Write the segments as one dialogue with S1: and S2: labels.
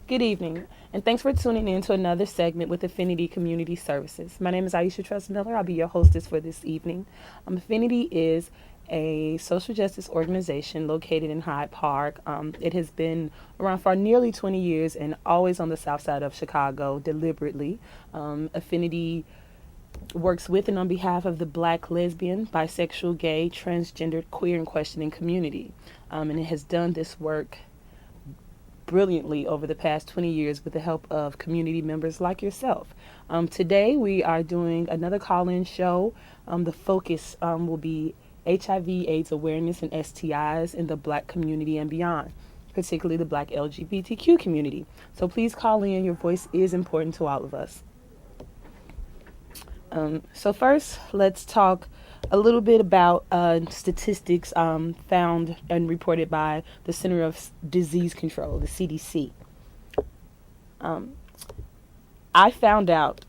S1: Good evening, and thanks for tuning in to another segment with Affinity Community Services. My name is Aisha Truss-Miller. I'll be your hostess for this evening. Affinity is a social justice organization located in Hyde Park. It has been around for nearly 20 years and always on the south side of Chicago, deliberately. Affinity works with and on behalf of the Black, lesbian, bisexual, gay, transgendered, queer, and questioning community. And it has done this work brilliantly over the past 20 years with the help of community members like yourself. Today we are doing another call-in show. The focus will be HIV/AIDS awareness and STIs in the Black community and beyond, particularly the Black LGBTQ community. So please call in. Your voice is important to all of us. So first, let's talk a little bit about statistics found and reported by the Center of Disease Control, the CDC. I found out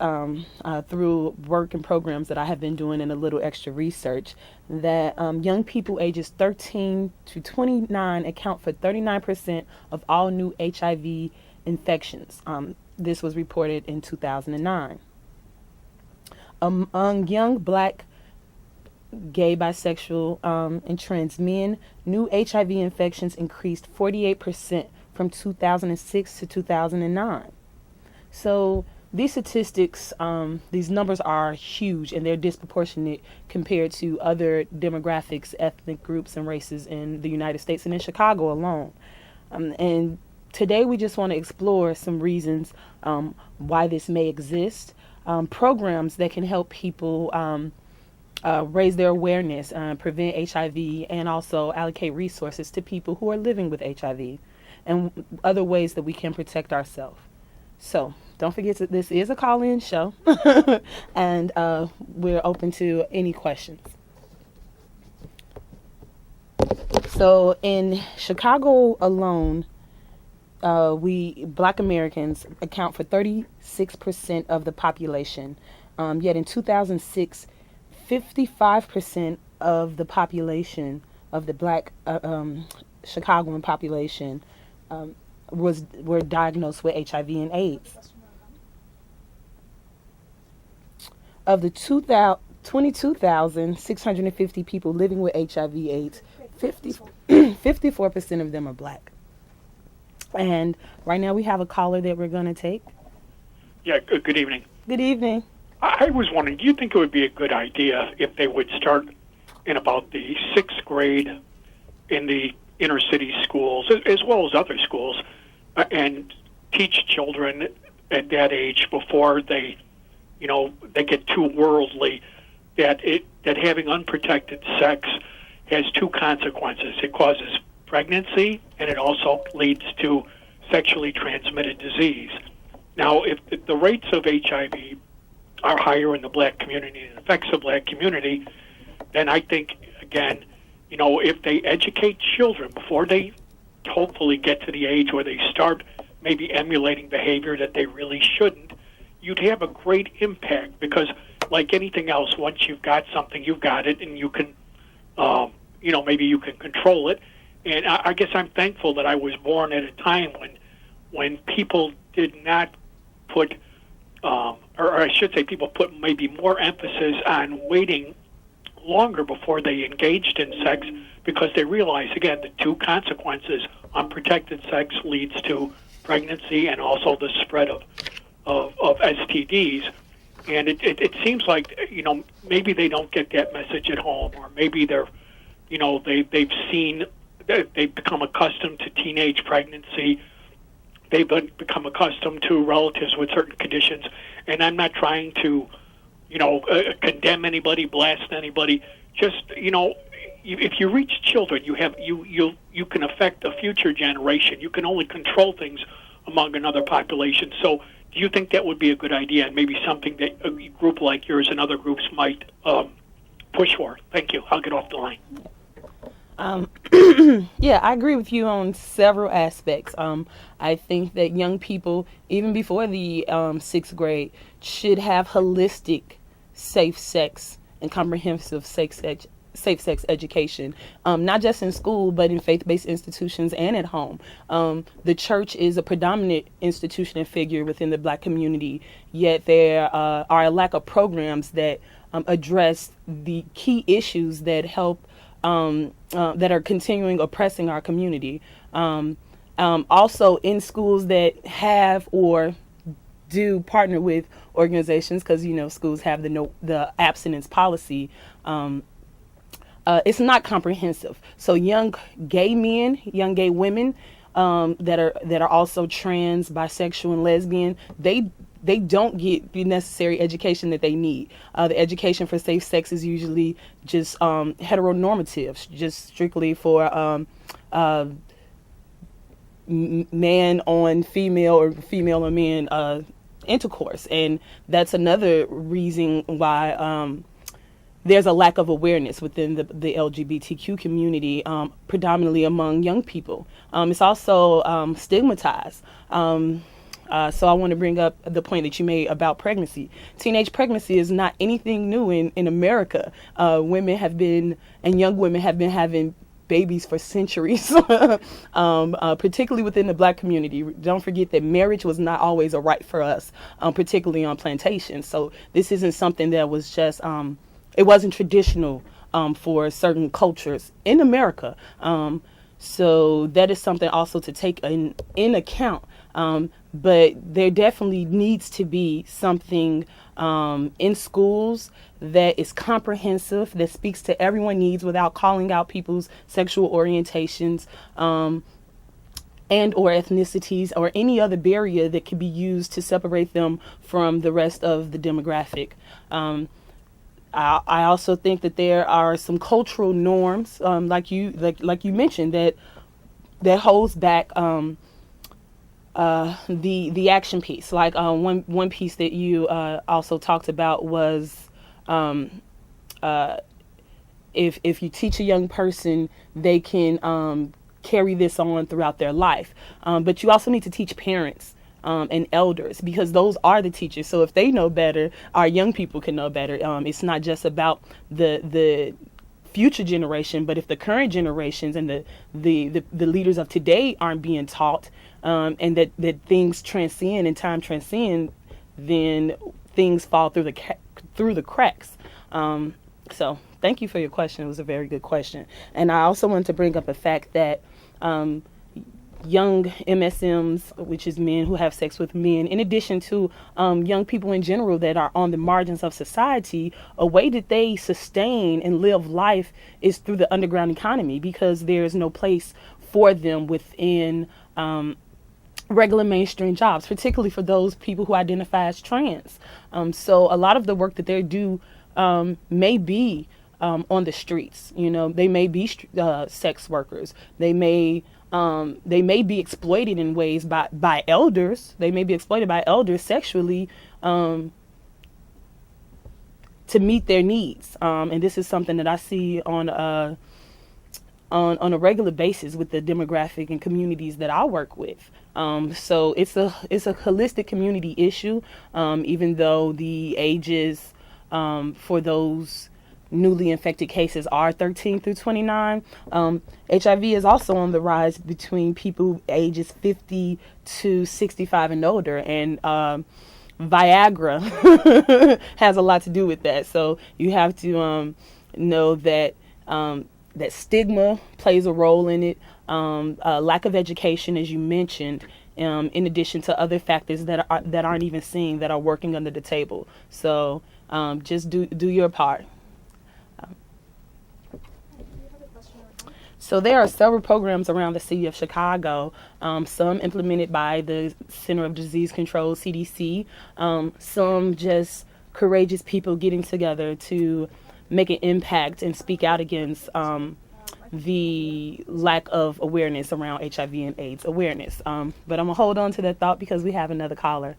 S1: through work and programs that I have been doing and a little extra research that young people ages 13 to 29 account for 39% of all new HIV infections. This was reported in 2009. Among young Black, gay, bisexual, and trans men, new HIV infections increased 48% from 2006 to 2009. So these statistics, these numbers are huge, and they're disproportionate compared to other demographics, ethnic groups, and races in the United States and in Chicago alone. And today we just want to explore some reasons why this may exist, programs that can help people raise their awareness, prevent HIV, and also allocate resources to people who are living with HIV, and other ways that we can protect ourselves. So don't forget that this is a call-in show, and we're open to any questions. So in Chicago alone, we Black Americans account for 36% of the population. Yet in 2006, 55% of the population of the Black Chicagoan population were diagnosed with HIV and AIDS. Of the 22,650 people living with HIV/AIDS, 54% of them are Black. And right now we have a caller that we're going to take.
S2: Yeah, good evening.
S1: Good evening.
S2: I was wondering, do you think it would be a good idea if they would start in about the 6th grade in the inner city schools, as well as other schools, and teach children at that age before they get too worldly, that having unprotected sex has two consequences. It causes pregnancy, and it also leads to sexually transmitted disease. Now, if the rates of HIV are higher in the Black community and affects the Black community, then I think, again, if they educate children before they hopefully get to the age where they start maybe emulating behavior that they really shouldn't, you'd have a great impact, because like anything else, once you've got something, you've got it, and you can, maybe you can control it. And I guess I'm thankful that I was born at a time when people did not put, or I should say people put maybe more emphasis on waiting longer before they engaged in sex, because they realized, again, the two consequences. Unprotected sex leads to pregnancy and also the spread of STDs. And it seems like, maybe they don't get that message at home, or maybe they've become accustomed to teenage pregnancy. They've become accustomed to relatives with certain conditions. And I'm not trying to, condemn anybody, blast anybody. Just, if you reach children, you can affect a future generation. You can only control things among another population. So do you think that would be a good idea, and maybe something that a group like yours and other groups might push for? Thank you. I'll get off the line.
S1: Yeah, I agree with you on several aspects. I think that young people, even before the 6th grade, should have holistic, safe sex and comprehensive sex safe-sex education, not just in school, but in faith-based institutions and at home. The church is a predominant institution and figure within the Black community, yet there are a lack of programs that address the key issues that help that are continuing oppressing our community. Also, in schools that have or do partner with organizations, because schools have the abstinence policy. It's not comprehensive. So young gay men, young gay women that are also trans, bisexual, and lesbian, they don't get the necessary education that they need. The education for safe sex is usually just heteronormative, just strictly for man on female or female on man intercourse. And that's another reason why there's a lack of awareness within the LGBTQ community, predominantly among young people. It's also stigmatized. So I want to bring up the point that you made about pregnancy. Teenage pregnancy is not anything new in America. Young women have been having babies for centuries, particularly within the Black community. Don't forget that marriage was not always a right for us, particularly on plantations. So this isn't something that was just, it wasn't traditional for certain cultures in America. So that is something also to take in account. But there definitely needs to be something in schools that is comprehensive, that speaks to everyone's needs without calling out people's sexual orientations and or ethnicities or any other barrier that could be used to separate them from the rest of the demographic. I also think that there are some cultural norms, like you mentioned, that holds back the action piece. Like one piece that you also talked about was if you teach a young person, they can carry this on throughout their life. But you also need to teach parents and elders, because those are the teachers. So if they know better, our young people can know better. It's not just about the future generation, but if the current generations and the leaders of today aren't being taught, and that things transcend and time transcend, then things fall through the cracks. So thank you for your question. It was a very good question. And I also wanted to bring up a fact that young MSMs, which is men who have sex with men, in addition to young people in general that are on the margins of society, a way that they sustain and live life is through the underground economy, because there's no place for them within regular mainstream jobs, particularly for those people who identify as trans. So a lot of the work that they do may be on the streets. They may be sex workers. They may be exploited in ways by elders. They may be exploited by elders sexually to meet their needs. And this is something that I see on a regular basis with the demographic and communities that I work with. So it's a holistic community issue, even though the ages for those newly infected cases are 13 through 29. HIV is also on the rise between people ages 50 to 65 and older, and Viagra has a lot to do with that. So you have to know that that stigma plays a role in it, lack of education, as you mentioned, in addition to other factors that aren't even seen, that are working under the table. So just do your part. So there are several programs around the city of Chicago, some implemented by the Center of Disease Control, CDC, some just courageous people getting together to make an impact and speak out against the lack of awareness around HIV and AIDS awareness. But I'm going to hold on to that thought because we have another caller.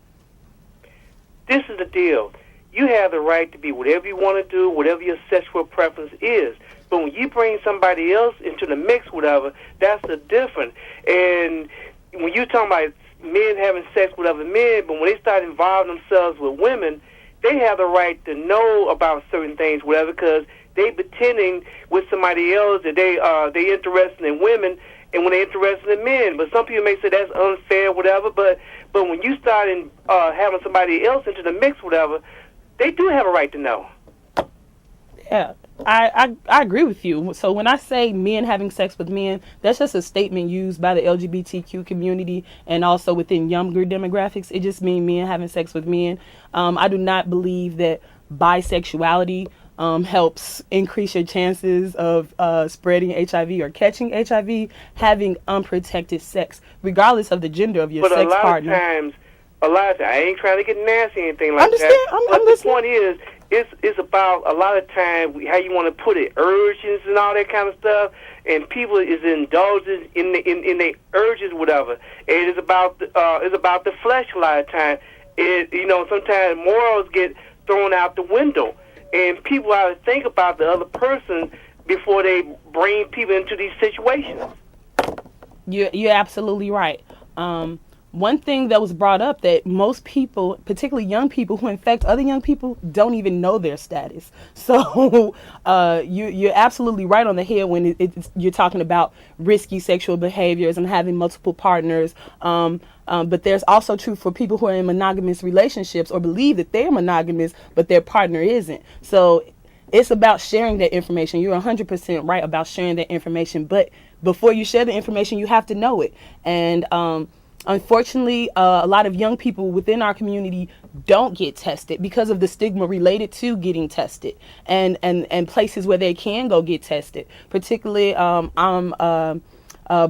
S3: This is the deal. You have the right to be whatever you want to do, whatever your sexual preference is. But when you bring somebody else into the mix, whatever, that's the difference. And when you're talking about men having sex with other men, but when they start involving themselves with women, they have the right to know about certain things, whatever, because they pretending with somebody else that they interested in women, and when they're interested in men. But some people may say that's unfair, whatever. But when you start having somebody else into the mix, whatever, they do have a right to know.
S1: Yeah, I agree with you. So when I say men having sex with men, that's just a statement used by the LGBTQ community and also within younger demographics. It just means men having sex with men. I do not believe that bisexuality helps increase your chances of spreading HIV or catching HIV, having unprotected sex, regardless of the gender of your sex partner.
S3: A lot of times, I ain't trying to get nasty or anything like
S1: Understand?
S3: that.
S1: I'm
S3: the point is, it's about a lot of times how you want to put it, urges and all that kind of stuff, and people is indulging in their urges, whatever. It is about the flesh a lot of times. Sometimes morals get thrown out the window, and people have to think about the other person before they bring people into these situations.
S1: You're absolutely right. One thing that was brought up that most people, particularly young people who infect other young people, don't even know their status. So you're absolutely right on the head when you're talking about risky sexual behaviors and having multiple partners. But there's also true for people who are in monogamous relationships or believe that they're monogamous, but their partner isn't. So it's about sharing that information. You're 100% right about sharing that information. But before you share the information, you have to know it. And unfortunately, a lot of young people within our community don't get tested because of the stigma related to getting tested and places where they can go get tested. Particularly, I'm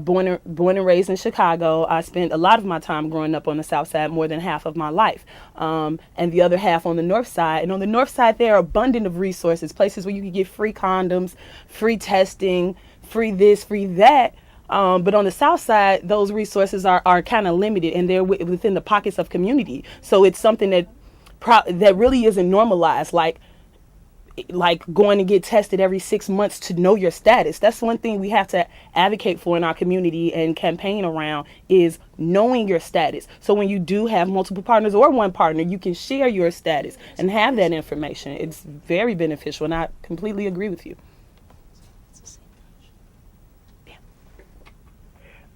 S1: born and raised in Chicago. I spent a lot of my time growing up on the South Side, more than half of my life, and the other half on the North Side. And on the North Side, there are abundant of resources, places where you can get free condoms, free testing, free this, free that. But on the South Side, those resources are kind of limited, and they're within the pockets of community. So it's something that really isn't normalized, like going to get tested every 6 months to know your status. That's one thing we have to advocate for in our community and campaign around, is knowing your status. So when you do have multiple partners or one partner, you can share your status and have that information. It's very beneficial, and I completely agree with you.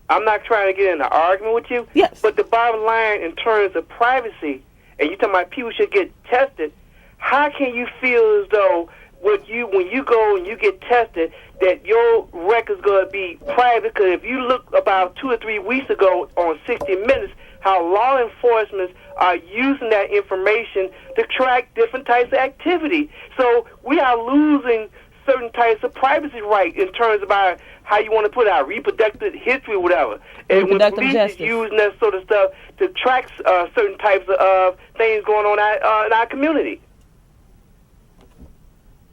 S3: I'm not trying to get in an argument with you,
S1: yes,
S3: but the bottom line in terms of privacy, and you're talking about people should get tested, how can you feel as though when you go and you get tested that your record's going to be private? Because if you look about 2 or 3 weeks ago on 60 Minutes, how law enforcement are using that information to track different types of activity. So we are losing certain types of privacy right in terms of how you want to put out reproductive history or whatever. And when police is using that sort of stuff to track certain types of things going on in our community.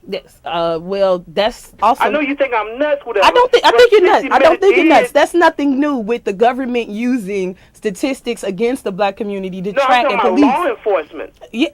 S1: Yes. Well, that's also.
S3: I know you think I'm nuts with that.
S1: I think you're nuts. I don't think you're nuts. That's nothing new with the government using statistics against the black community to track and police.
S3: Law enforcement.
S1: Yeah,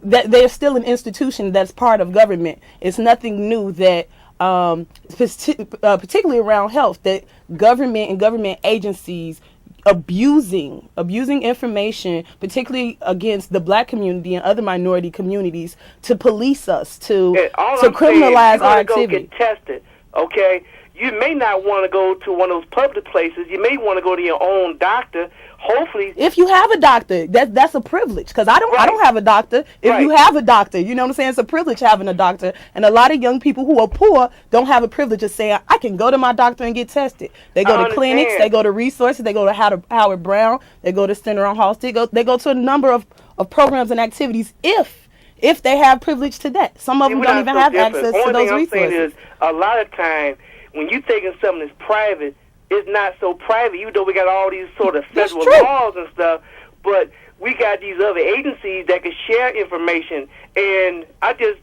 S1: that they're still an institution that's part of government. It's nothing new that, particularly around health, that government and government agencies abusing information, particularly against the black community and other minority communities, to police us, to criminalize our activity.
S3: Go get tested, okay? You may not want to go to one of those public places. You may want to go to your own doctor. Hopefully,
S1: if you have a doctor, that's a privilege. Because I don't have a doctor. If you have a doctor, you know what I'm saying? It's a privilege having a doctor. And a lot of young people who are poor don't have a privilege of saying, I can go to my doctor and get tested. They go to clinics, they go to resources, they go to Howard Brown, they go to Center on Halsted, they go to a number of programs and activities if they have privilege to that. Some of them don't even have access to those resources.
S3: Saying is, a lot of times, when you're thinking something that's private, it's not so private, even though we got all these sort of federal laws and stuff, but we got these other agencies that can share information, and I just,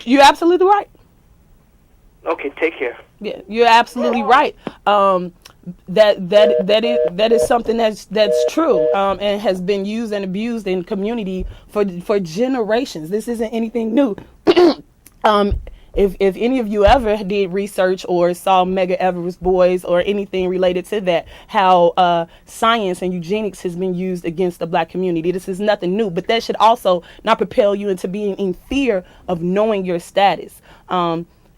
S3: You're
S1: absolutely right.
S3: Okay, take care.
S1: Yeah, you're absolutely right. That is something that's true, and has been used and abused in community for generations. This isn't anything new. if any of you ever did research or saw Medgar Evers boys or anything related to that, how science and eugenics has been used against the black community. This is nothing new, but that should also not propel you into being in fear of knowing your status.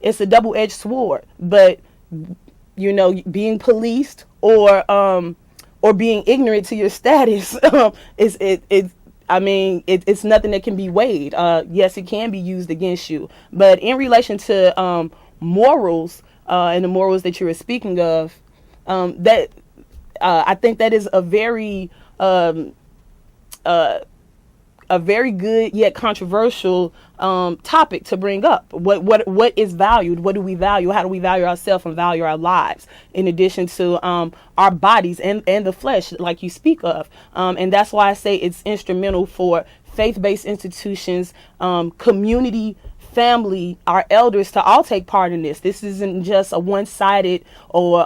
S1: It's a double-edged sword, but being policed or being ignorant to your status it's nothing that can be weighed. Yes, it can be used against you, but in relation to morals and the morals that you were speaking of, I think that is a very good yet controversial topic to bring up. What is valued? What do we value? How do we value ourselves and value our lives? In addition to our bodies and the flesh, like you speak of, and that's why I say it's instrumental for faith-based institutions, community, family, our elders to all take part in this. This isn't just a one-sided or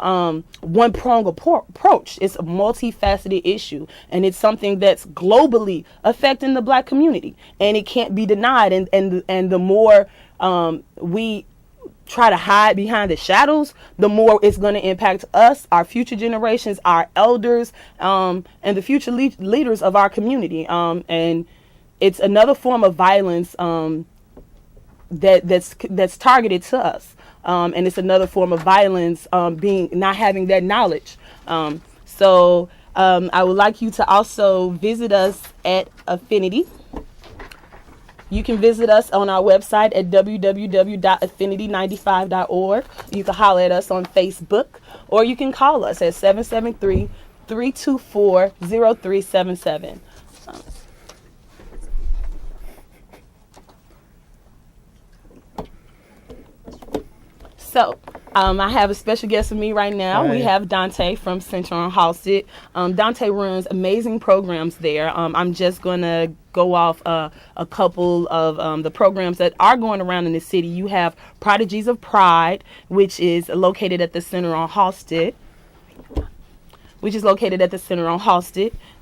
S1: one-pronged approach. It's a multifaceted issue, and it's something that's globally affecting the black community, and it can't be denied. And the more we try to hide behind the shadows, the more it's going to impact us, our future generations, our elders, and the future leaders of our community. And it's another form of violence that's targeted to us, and it's another form of violence, not having that knowledge. So I would like you to also visit us at Affinity. You can visit us on our website at www.affinity95.org. You can holler at us on Facebook, or you can call us at 773-324-0377. So, I have a special guest with me right now.
S4: Hi.
S1: We have Dante from Center on Halsted. Dante runs amazing programs there. I'm just going to go off a couple of the programs that are going around in the city. You have Prodigies of Pride, which is located at the Center on Halsted.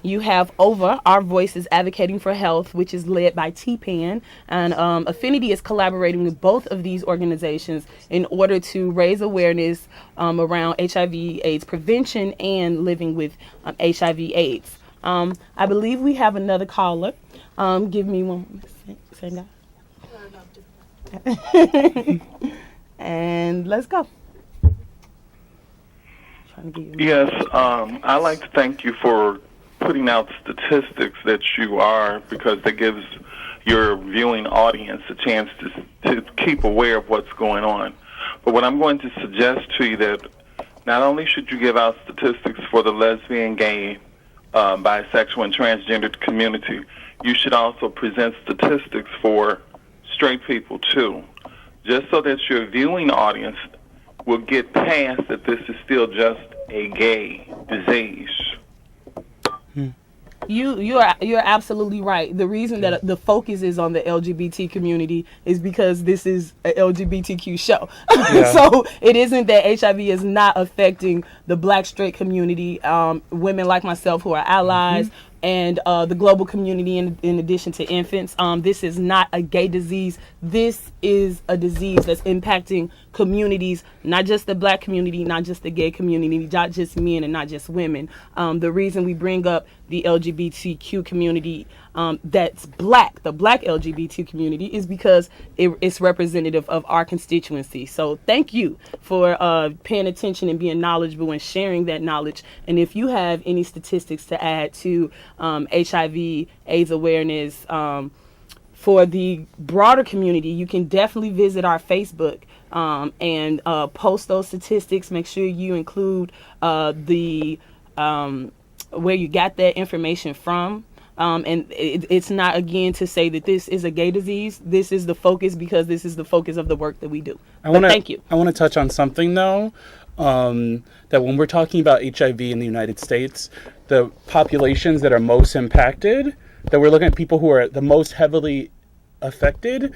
S1: You have OVA, Our Voices Advocating for Health, which is led by T-Pan. And Affinity is collaborating with both of these organizations in order to raise awareness around HIV/AIDS prevention and living with HIV/AIDS. I believe we have another caller. Give me one second. And let's go.
S5: Yes, I'd like to thank you for putting out statistics that you are, because that gives your viewing audience a chance to keep aware of what's going on. But what I'm going to suggest to you that not only should you give out statistics for the lesbian, gay, bisexual, and transgender community, you should also present statistics for straight people too, just so that your viewing audience will get past that this is still just a gay disease.
S1: You're absolutely right. The reason that the focus is on the LGBT community is because this is a LGBTQ show. Yeah. So it isn't that HIV is not affecting the black straight community, women like myself who are allies, and the global community in addition to infants. This is not a gay disease. This is a disease that's impacting communities, not just the black community, not just the gay community, not just men and not just women. The reason we bring up the LGBTQ community that's black, the black LGBT community, is because it's representative of our constituency. So thank you for paying attention and being knowledgeable and sharing that knowledge. And if you have any statistics to add to HIV, AIDS awareness for the broader community, you can definitely visit our Facebook and post those statistics. Make sure you include where you got that information from. And it's not, again, to say that this is a gay disease. This is the focus because this is the focus of the work that we do. Thank you.
S4: I want to touch on something, though, that when we're talking about HIV in the United States, the populations that are most impacted, that we're looking at people who are the most heavily affected,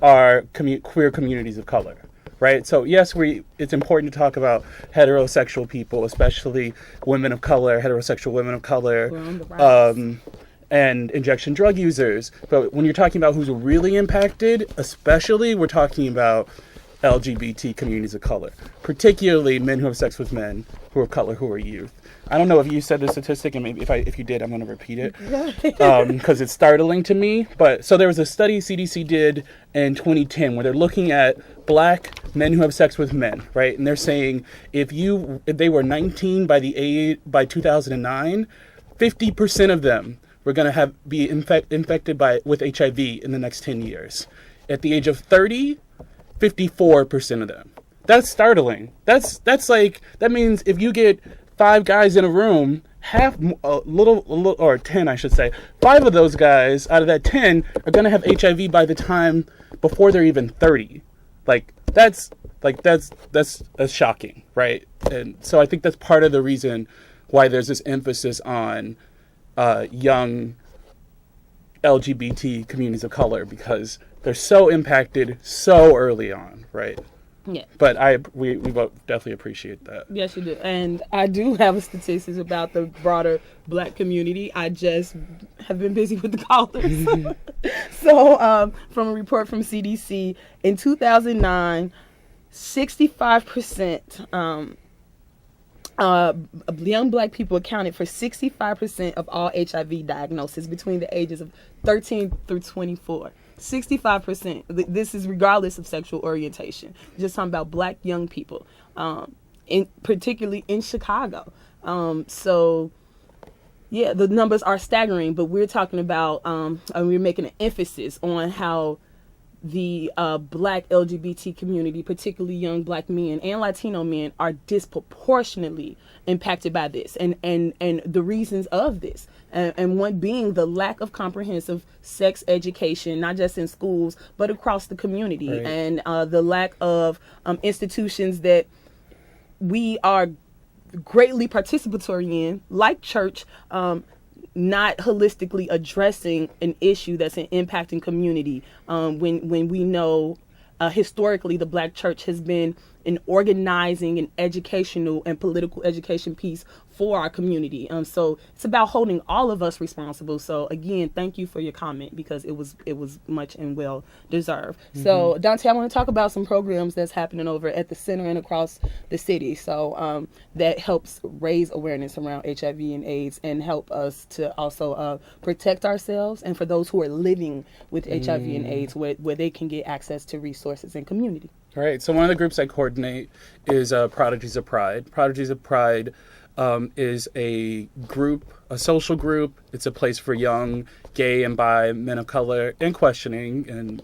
S4: are queer communities of color. Right. So, yes, it's important to talk about heterosexual people, especially women of color, heterosexual women of color, and injection drug users. But when you're talking about who's really impacted, especially, we're talking about LGBT communities of color, particularly men who have sex with men who are of color who are youth. I don't know if you said the statistic, and maybe if you did, I'm going to repeat it because it's startling to me. But so there was a study CDC did in 2010 where they're looking at black men who have sex with men, right? And they're saying if they were 19 by 2009, 50% of them were going to be infected with HIV in the next 10 years. At the age of 30, 54% of them. That's startling. That means if you get 5 guys in a room, or 10, I should say, 5 of those guys out of that 10 are going to have HIV by the time before they're even 30. That's shocking, right? And so I think that's part of the reason why there's this emphasis on young LGBT communities of color, because they're so impacted so early on, right?
S1: Yeah.
S4: But we both definitely appreciate that.
S1: Yes, you do. And I do have statistics about the broader black community. I just have been busy with the callers. So from a report from CDC, in 2009, 65% young black people accounted for 65% of all HIV diagnoses between the ages of 13 through 24. 65%. This is regardless of sexual orientation. Just talking about black young people, particularly in Chicago. So, yeah, the numbers are staggering. But we're talking about, we're making an emphasis on how the black LGBT community, particularly young black men and Latino men, are disproportionately impacted by this, and the reasons of this. And one being the lack of comprehensive sex education, not just in schools, but across the community, right. And the lack of institutions that we are greatly participatory in, like church, not holistically addressing an issue that's an impacting community. When we know historically the black church has been an organizing and educational and political education piece for our community. So it's about holding all of us responsible. So again, thank you for your comment, because it was much and well deserved. Mm-hmm. So Dante, I want to talk about some programs that's happening over at the center and across the city. So that helps raise awareness around HIV and AIDS and help us to also protect ourselves, and for those who are living with HIV and AIDS, where they can get access to resources and community.
S4: All right. So one of the groups I coordinate is Prodigies of Pride. Prodigies of Pride is a social group. It's a place for young gay and bi men of color and questioning and,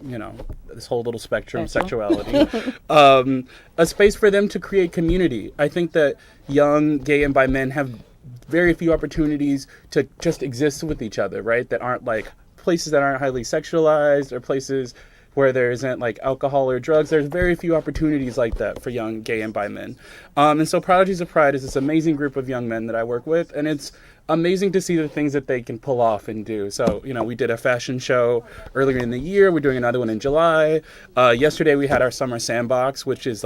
S4: this whole little spectrum of sexuality. A space for them to create community. I think that young gay and bi men have very few opportunities to just exist with each other, right? That aren't places that aren't highly sexualized, or places where there isn't alcohol or drugs. There's very few opportunities like that for young gay and bi men. And so Prodigies of Pride is this amazing group of young men that I work with, and it's amazing to see the things that they can pull off and do. So, we did a fashion show earlier in the year. We're doing another one in July. Yesterday we had our Summer Sandbox, which is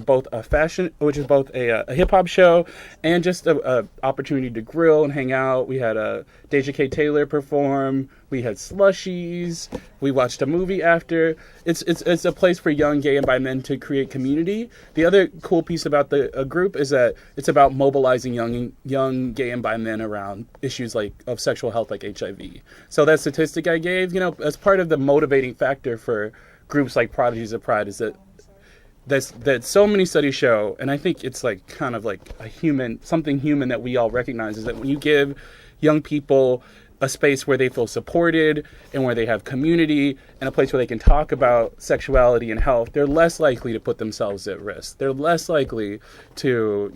S4: both a hip hop show and just a opportunity to grill and hang out. We had Deja K. Taylor perform. We had slushies. We watched a movie after. It's a place for young gay and bi men to create community. The other cool piece about the group is that it's about mobilizing young gay and bi men around issues of sexual health, like HIV. So that statistic I gave, as part of the motivating factor for groups like Prodigies of Pride, is that so many studies show, and I think it's kind of something human that we all recognize, is that when you give young people a space where they feel supported and where they have community and a place where they can talk about sexuality and health, they're less likely to put themselves at risk. They're less likely to,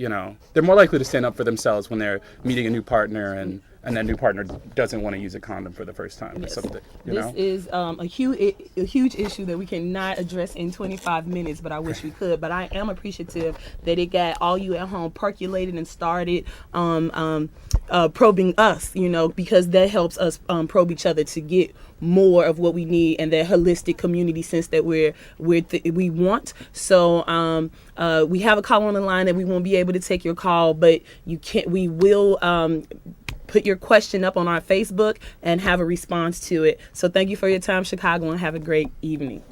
S4: they're more likely to stand up for themselves when they're meeting a new partner and that new partner doesn't want to use a condom for the first time.
S1: Yes.
S4: Or something.
S1: This is a huge issue that we cannot address in 25 minutes, but I wish we could. But I am appreciative that it got all you at home percolated and started probing us, because that helps us probe each other to get more of what we need and that holistic community sense that we want. So we have a call on the line that we won't be able to take your call, but we will put your question up on our Facebook and have a response to it. So thank you for your time, Chicago, and have a great evening.